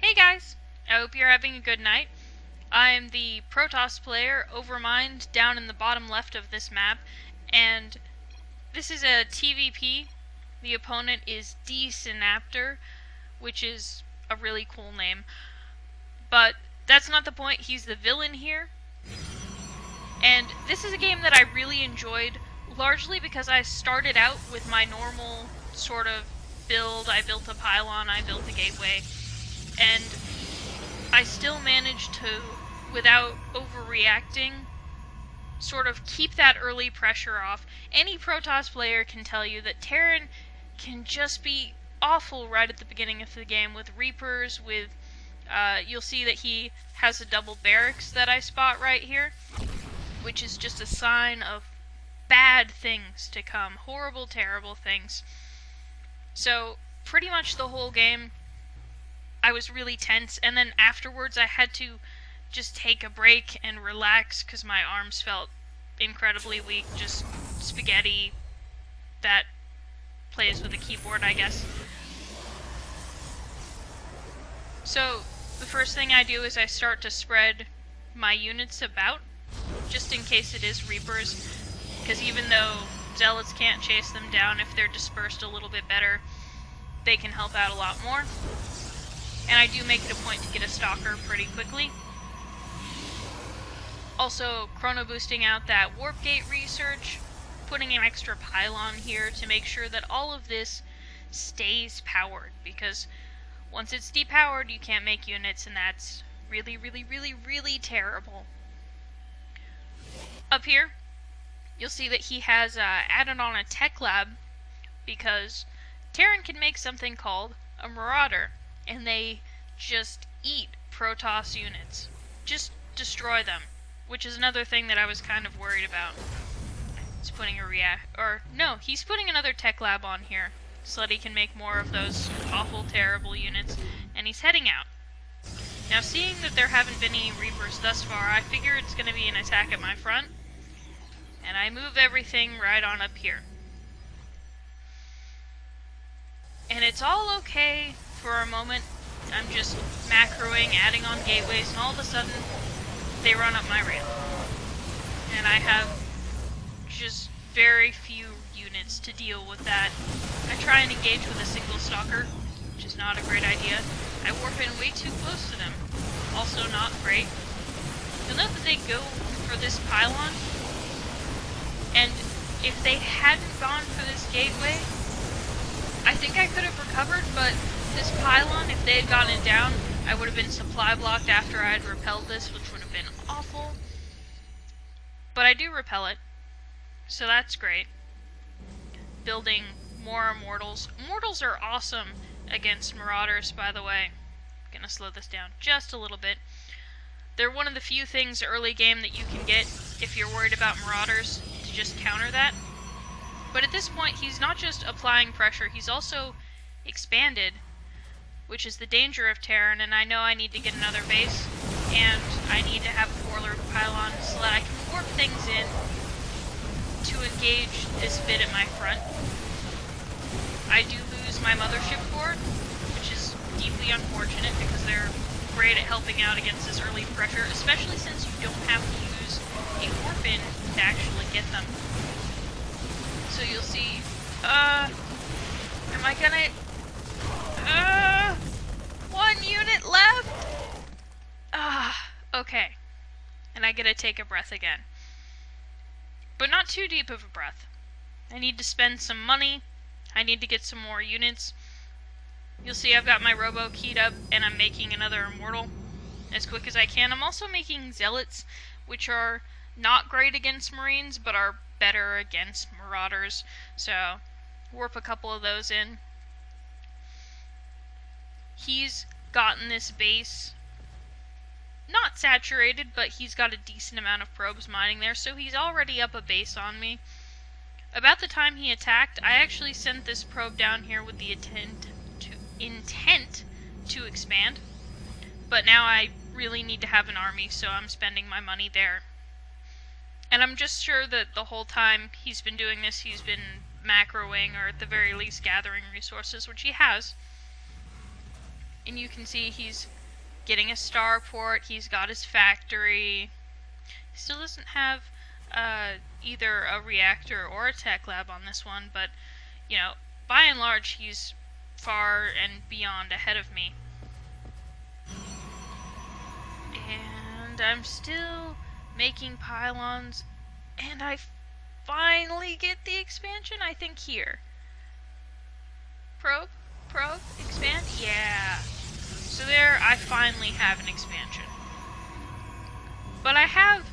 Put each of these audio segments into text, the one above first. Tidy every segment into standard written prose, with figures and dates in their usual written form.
Hey guys, I hope you're having a good night. I'm the Protoss player, Overmind, down in the bottom left of this map, and this is a TVP. The opponent is D-Synaptor, which is a really cool name. But that's not the point, he's the villain here. And this is a game that I really enjoyed, largely because I started out with my normal sort of build. I built a pylon, I built a gateway, and I still managed to, without overreacting, sort of keep that early pressure off. Any Protoss player can tell you that Terran can just be awful right at the beginning of the game with Reapers, you'll see that he has a double barracks that I spot right here, which is just a sign of bad things to come. Horrible, terrible things. So, pretty much the whole game, I was really tense, and then afterwards I had to just take a break and relax because my arms felt incredibly weak, just spaghetti that plays with a keyboard, I guess. So, the first thing I do is I start to spread my units about, just in case it is Reapers, because even though Zealots can't chase them down, if they're dispersed a little bit better, they can help out a lot more. And I do make it a point to get a Stalker pretty quickly. Also, chrono boosting out that warp gate research, putting an extra pylon here to make sure that all of this stays powered, because once it's depowered you can't make units, and that's really, really, really, really terrible. Up here, you'll see that he has added on a tech lab, because Terran can make something called a Marauder, and they just eat Protoss units. Just destroy them, which is another thing that I was kind of worried about. He's putting he's putting another tech lab on here, so that he can make more of those awful, terrible units, and he's heading out. Now, seeing that there haven't been any Reapers thus far, I figure it's going to be an attack at my front, and I move everything right on up here. And it's all okay for a moment. I'm just macroing, adding on gateways, and all of a sudden, they run up my ramp. And I have just very few units to deal with that. I try and engage with a single Stalker, which is not a great idea. I warp in way too close to them. Also not great. You'll note that they go for this pylon, and if they hadn't gone for this gateway, I think I could have recovered, but this pylon, if they had gotten it down, I would have been supply blocked after I had repelled this, which would have been awful. But I do repel it, so that's great. Building more Immortals. Immortals are awesome against Marauders, by the way. I'm gonna slow this down just a little bit. They're one of the few things early game that you can get if you're worried about Marauders to just counter that. But at this point, he's not just applying pressure, he's also expanded, which is the danger of Terran, and I know I need to get another base, and I need to have a Warlord pylon so that I can warp things in to engage this bit at my front. I do lose my Mothership Core, which is deeply unfortunate because they're great at helping out against this early pressure, especially since you don't have to use a warp in to actually get them. So you'll see, am I gonna, one unit left? Okay. And I get to take a breath again. But not too deep of a breath. I need to spend some money, I need to get some more units. You'll see I've got my Robo keyed up, and I'm making another Immortal as quick as I can. I'm also making Zealots, which are not great against Marines, but are better against Marauders, so warp a couple of those in. He's gotten this base not saturated, but he's got a decent amount of probes mining there, so he's already up a base on me. About the time he attacked, I actually sent this probe down here with the intent to expand, but now I really need to have an army, so I'm spending my money there. And I'm just sure that the whole time he's been doing this, he's been macroing, or at the very least gathering resources, which he has. And you can see he's getting a starport. He's got his factory. He still doesn't have either a reactor or a tech lab on this one, but, you know, by and large, he's far and beyond ahead of me. And I'm still making pylons, and I finally get the expansion, I think, here. Probe, expand, yeah. So there, I finally have an expansion. But I have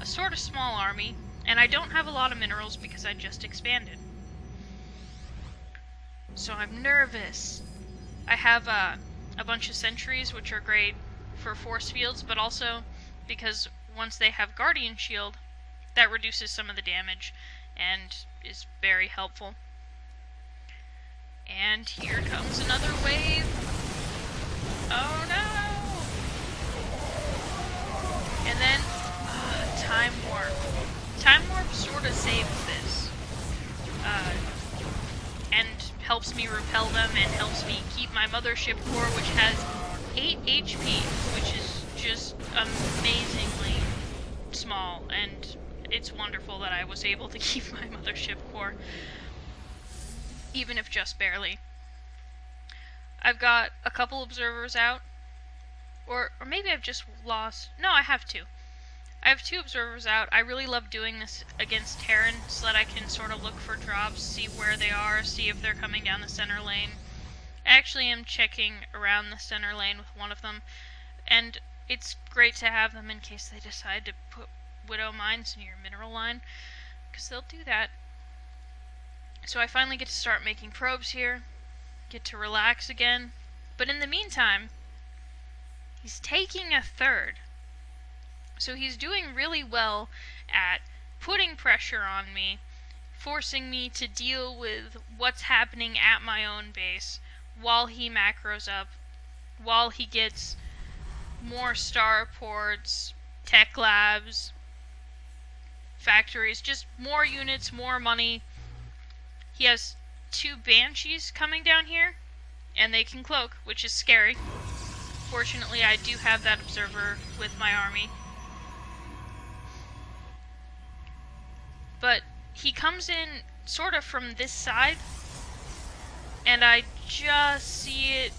a sort of small army, and I don't have a lot of minerals because I just expanded. So I'm nervous. I have a bunch of sentries, which are great for force fields, but also because once they have Guardian Shield, that reduces some of the damage and is very helpful. And here comes another wave. Oh no! And then, Time Warp. Time Warp sort of saves this. And helps me repel them and helps me keep my mothership core, which has 8 HP, which is just amazingly small, and it's wonderful that I was able to keep my mothership core, even if just barely. I've got a couple observers out, or maybe I've just lost, no, I have two. I have 2 observers out. I really love doing this against Terran so that I can sort of look for drops, see where they are, see if they're coming down the center lane. I actually am checking around the center lane with one of them, and it's great to have them in case they decide to put Widow Mines in your mineral line, because they'll do that. So I finally get to start making probes here, get to relax again, but in the meantime, he's taking a third. So he's doing really well at putting pressure on me, forcing me to deal with what's happening at my own base while he macros up, while he gets more starports, tech labs, factories, just more units, more money. He has 2 Banshees coming down here, and they can cloak, which is scary. Fortunately, I do have that observer with my army. But he comes in sort of from this side, and I just see it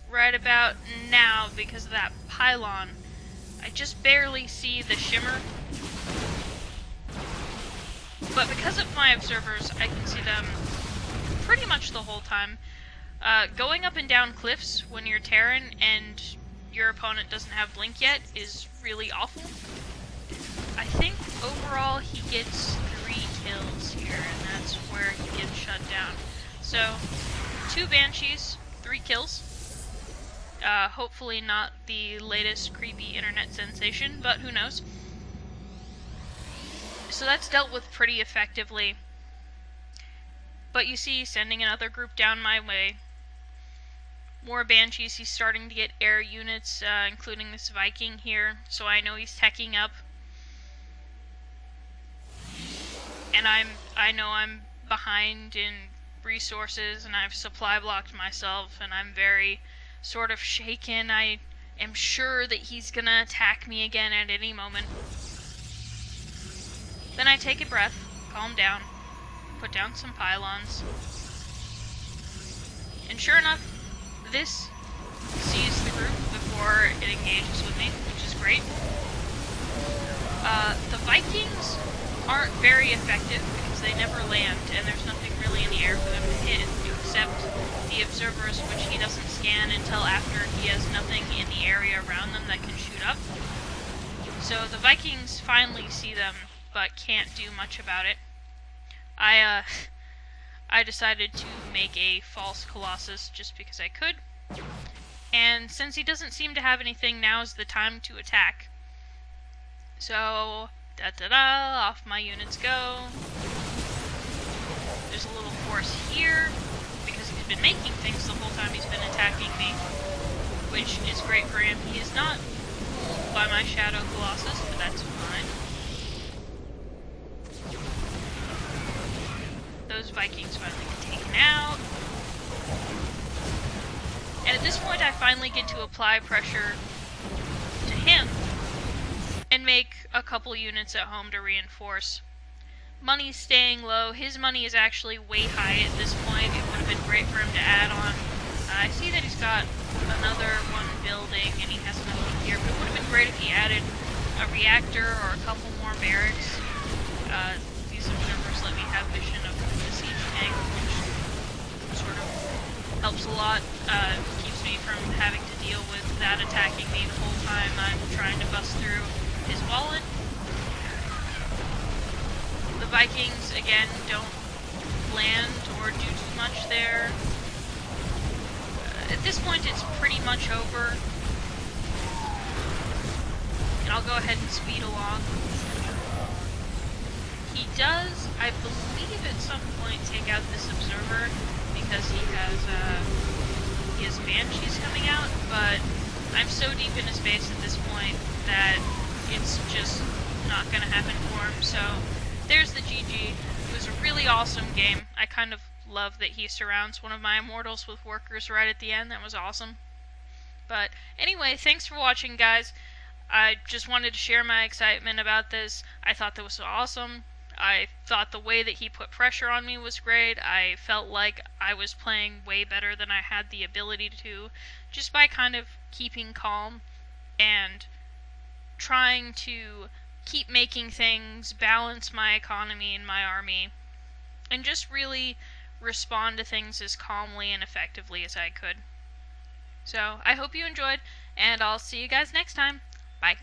right about now because of that pylon. I just barely see the shimmer. But because of my observers, I can see them pretty much the whole time. Going up and down cliffs when you're Terran and your opponent doesn't have blink yet is really awful. I think overall he gets 3 kills here, and that's where he gets shut down. So, 2 Banshees, 3 kills. Hopefully not the latest creepy internet sensation, but who knows. So that's dealt with pretty effectively. But you see, sending another group down my way. More Banshees, he's starting to get air units, including this Viking here, so I know he's teching up. And I know I'm behind in resources, and I've supply blocked myself, and I'm very sort of shaken. I am sure that he's gonna attack me again at any moment. Then I take a breath, calm down, put down some pylons, and sure enough, this sees the group before it engages with me, which is great. The Vikings aren't very effective because they never land, and there's nothing really in the air for them to hit, except the observers, which he doesn't scan until after he has nothing in the area around them that can shoot up. So the Vikings finally see them, but can't do much about it. I decided to make a false Colossus just because I could, and since he doesn't seem to have anything, now is the time to attack. So, off my units go. There's a little force here, because he's been making things the whole time he's been attacking me, which is great for him. He is not fooled by my Shadow Colossus, but that's fine. Those Vikings finally get taken out. And at this point I finally get to apply pressure and make a couple units at home to reinforce. Money's staying low. His money is actually way high at this point. It would have been great for him to add on. I see that he's got another one building, and he has another one here, but it would have been great if he added a reactor or a couple more barracks. These observers let me have vision of the siege tank, which sort of helps a lot. Keeps me from having to deal with that attacking me the whole time I'm trying to bust through his wallet. The Vikings, again, don't land or do too much there. At this point, it's pretty much over. And I'll go ahead and speed along. He does, I believe, at some point take out this observer because he has banshees coming out, but I'm so deep in his base at this point that it's just not going to happen for him. So there's the GG. It was a really awesome game. I kind of love that he surrounds one of my immortals with workers right at the end. That was awesome. But anyway, thanks for watching, guys. I just wanted to share my excitement about this. I thought that was awesome. I thought the way that he put pressure on me was great. I felt like I was playing way better than I had the ability to, just by kind of keeping calm and trying to keep making things, balance my economy and my army, and just really respond to things as calmly and effectively as I could. So I hope you enjoyed, and I'll see you guys next time. Bye.